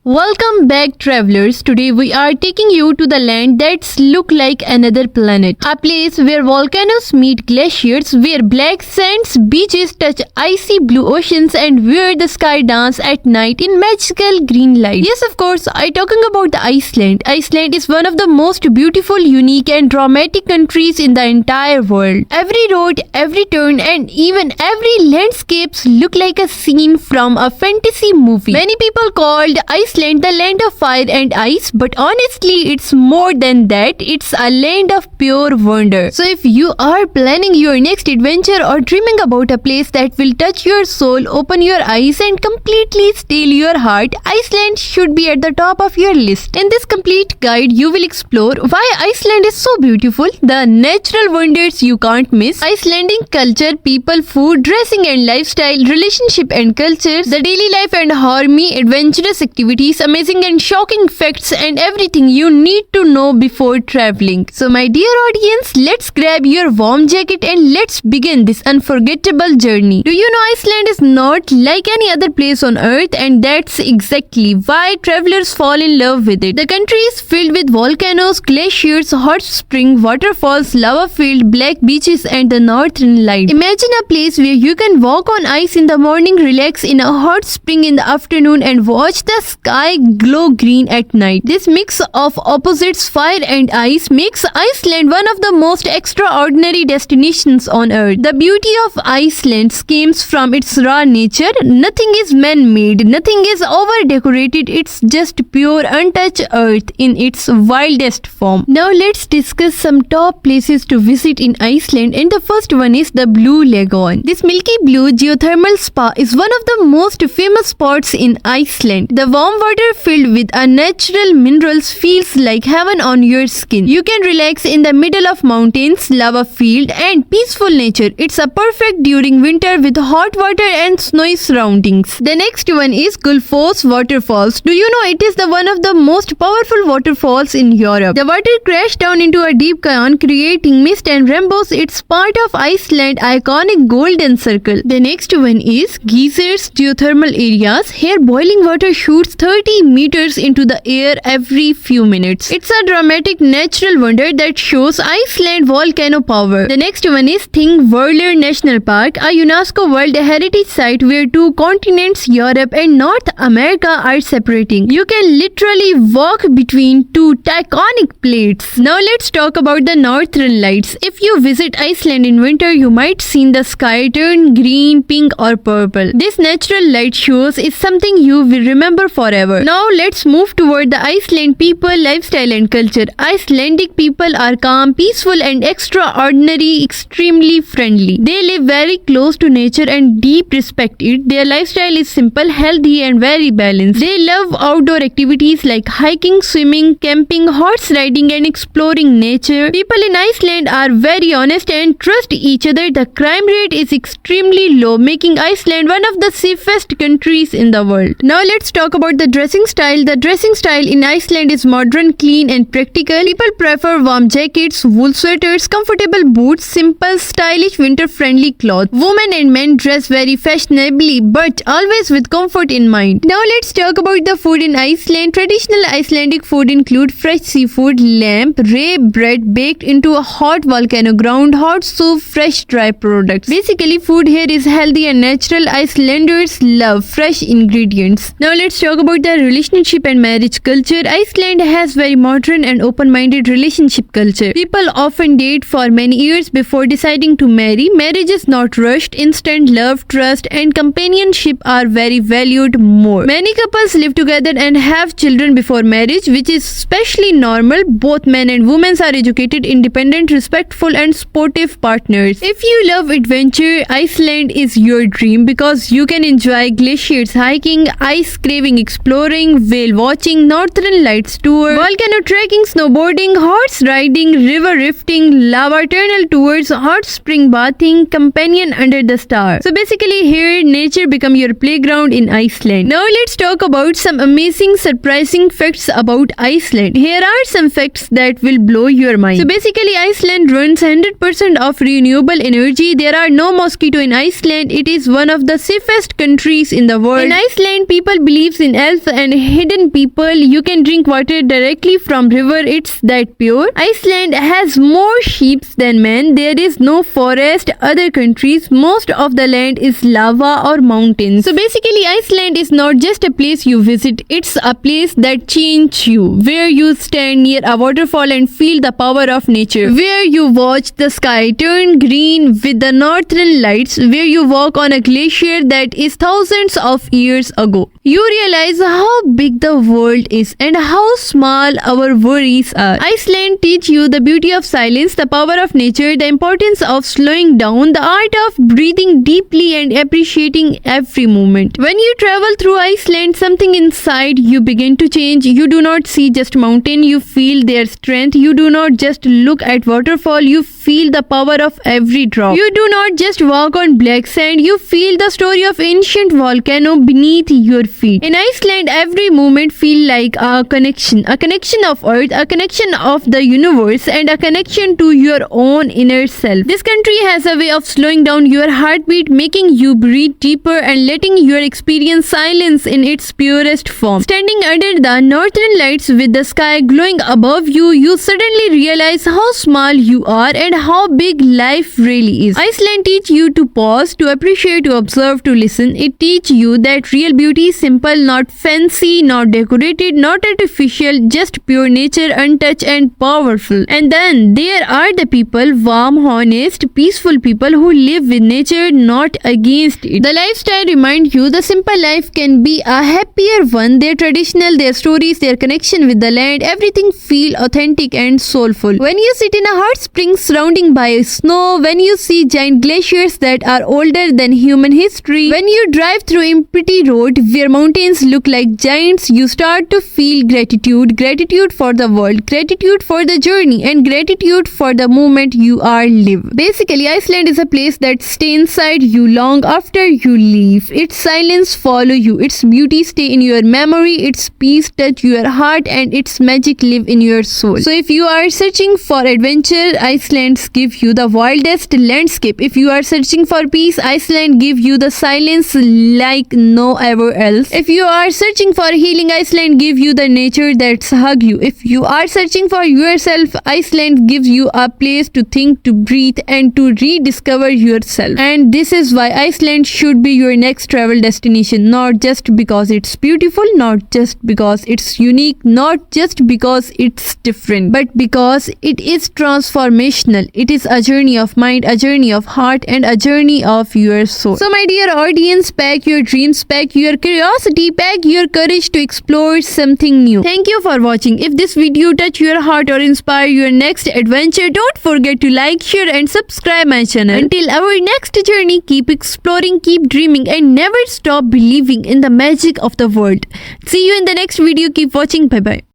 Welcome back, travelers. Today we are taking you to the land that's look like another planet. A place where volcanoes meet glaciers, where black sands beaches touch icy blue oceans, and where the sky dance at night in magical green light. Yes, of course, I'm talking about the Iceland. Iceland is one of the most beautiful, unique and dramatic countries in the entire world. Every road, every turn and even every landscapes look like a scene from a fantasy movie. Many people called Iceland the land of fire and ice, but honestly it's more than that. It's a land of pure wonder. So if you are planning your next adventure or dreaming about a place that will touch your soul, open your eyes and completely steal your heart, Iceland should be at the top of your list. In this complete guide you will explore why Iceland is so beautiful, the natural wonders you can't miss, Icelandic culture, people, food, dressing and lifestyle, relationship and cultures, the daily life and harmony, adventurous activities, amazing and shocking facts and everything you need to know before traveling. So my dear audience, let's grab your warm jacket and let's begin this unforgettable journey. Do you know Iceland is not like any other place on earth, and that's exactly why travelers fall in love with it. The country is filled with volcanoes, glaciers, hot spring, waterfalls, lava-filled black beaches and the northern lights. Imagine a place where you can walk on ice in the morning, relax in a hot spring in the afternoon and watch the sky glow green at night. This mix of opposites, fire and ice, makes Iceland one of the most extraordinary destinations on earth. The beauty of Iceland comes from its raw nature. Nothing is man-made, nothing is over-decorated, it's just pure untouched earth in its wildest form. Now let's discuss some top places to visit in Iceland, and the first one is the Blue Lagoon. This milky blue geothermal spa is one of the most famous spots in Iceland. The warm water filled with natural minerals feels like heaven on your skin. You can relax in the middle of mountains, lava field and peaceful nature. It's a perfect during winter with hot water and snowy surroundings. The next one is Gullfoss Waterfalls. Do you know it is the one of the most powerful waterfalls in Europe? The water crashed down into a deep canyon creating mist and rainbows. It's part of Iceland's iconic golden circle. The next one is Geysers geothermal areas. Here boiling water shoots 30 meters into the air every few minutes. It's a dramatic natural wonder that shows Iceland volcano power. The next one is Thingvellir National Park, a UNESCO World Heritage Site where two continents, Europe and North America, are separating. You can literally walk between two tectonic plates. Now let's talk about the Northern Lights. If you visit Iceland in winter, you might see the sky turn green, pink or purple. This natural light shows is something you will remember forever. Now let's move toward the Iceland people, lifestyle and culture. Icelandic people are calm, peaceful and extraordinary, extremely friendly. They live very close to nature and deep respect it. Their lifestyle is simple, healthy and very balanced. They love outdoor activities like hiking, swimming, camping, horse riding and exploring nature. People in Iceland are very honest and trust each other. The crime rate is extremely low, making Iceland one of the safest countries in the world. Now let's talk about the dressing style. The dressing style in Iceland is modern, clean and practical. People prefer warm jackets, wool sweaters, comfortable boots, simple, stylish, winter-friendly clothes. Women and men dress very fashionably but always with comfort in mind. Now let's talk about the food in Iceland. Traditional Icelandic food include fresh seafood, lamb, rye bread baked into a hot volcano ground, hot soup, fresh dry products. Basically, food here is healthy and natural. Icelanders love fresh ingredients. Now let's talk about the relationship and marriage culture. Iceland has very modern and open-minded relationship culture. People often date for many years before deciding to marry. Marriage is not rushed. Instant love, trust and companionship are very valued more. Many couples live together and have children before marriage, which is especially normal. Both men and women are educated, independent, respectful and sportive partners. If you love adventure, Iceland is your dream because you can enjoy glaciers, hiking, ice caving, exploring, whale watching, northern lights tour, volcano trekking, snowboarding, horse riding, river rafting, lava tunnel tours, hot spring bathing, companion under the stars. So basically here nature become your playground in Iceland. Now let's talk about some amazing surprising facts about Iceland. Here are some facts that will blow your mind. So basically Iceland runs 100% of renewable energy. There are no mosquito in Iceland. It is one of the safest countries in the world. In Iceland people believes in wealth and hidden people. You can drink water directly from river. It's that pure. Iceland has more sheep than men. There is no forest. Other countries, most of the land is lava or mountains. So basically, Iceland is not just a place you visit. It's a place that changes you, where you stand near a waterfall and feel the power of nature, where you watch the sky turn green with the northern lights, where you walk on a glacier that is thousands of years ago. You realize how big the world is and how small our worries are. Iceland teaches you the beauty of silence, the power of nature, the importance of slowing down, the art of breathing deeply and appreciating every moment. When you travel through Iceland, something inside you begin to change. You do not see just mountain, you feel their strength. You do not just look at waterfall, you feel the power of every drop. You do not just walk on black sand, you feel the story of ancient volcano beneath your feet. In Iceland, every moment feel like a connection of earth, a connection of the universe, and a connection to your own inner self. This country has a way of slowing down your heartbeat, making you breathe deeper and letting you experience silence in its purest form. Standing under the northern lights with the sky glowing above you, you suddenly realize how small you are and how big life really is. Iceland teaches you to pause, to appreciate, to observe, to listen. It teaches you that real beauty is simple, not fancy, not decorated, not artificial, just pure nature, untouched and powerful. And then there are the people, warm, honest, peaceful people who live with nature, not against it. The lifestyle reminds you the simple life can be a happier one. Their traditional, their stories, their connection with the land, everything feel authentic and soulful. When you sit in a hot spring surrounding by snow, when you see giant glaciers that are older than human history, when you drive through empty road where mountains look like giants, you start to feel gratitude for the world, gratitude for the journey, and gratitude for the moment you are live. Basically, Iceland is a place that stays inside you long after you leave. Its silence follow you, its beauty stay in your memory, its peace touch your heart, and its magic live in your soul. So if you are searching for adventure, Iceland gives you the wildest landscape. If you are searching for peace, Iceland gives you the silence like no ever else. If you are searching for healing, Iceland gives you the nature that's hug you. If you are searching for yourself, Iceland gives you a place to think, to breathe, and to rediscover yourself. And this is why Iceland should be your next travel destination, not just because it's beautiful, not just because it's unique, not just because it's different, but because it is transformational. It is a journey of mind, a journey of heart, and a journey of your soul. So my dear audience, pack your dreams, pack your curiosity, pack your courage to explore something new. Thank you for watching. If this video touched your heart or inspire your next adventure, don't forget to like, share, and subscribe my channel. Until our next journey, keep exploring, keep dreaming, and never stop believing in the magic of the world. See you in the next video. Keep watching. Bye bye.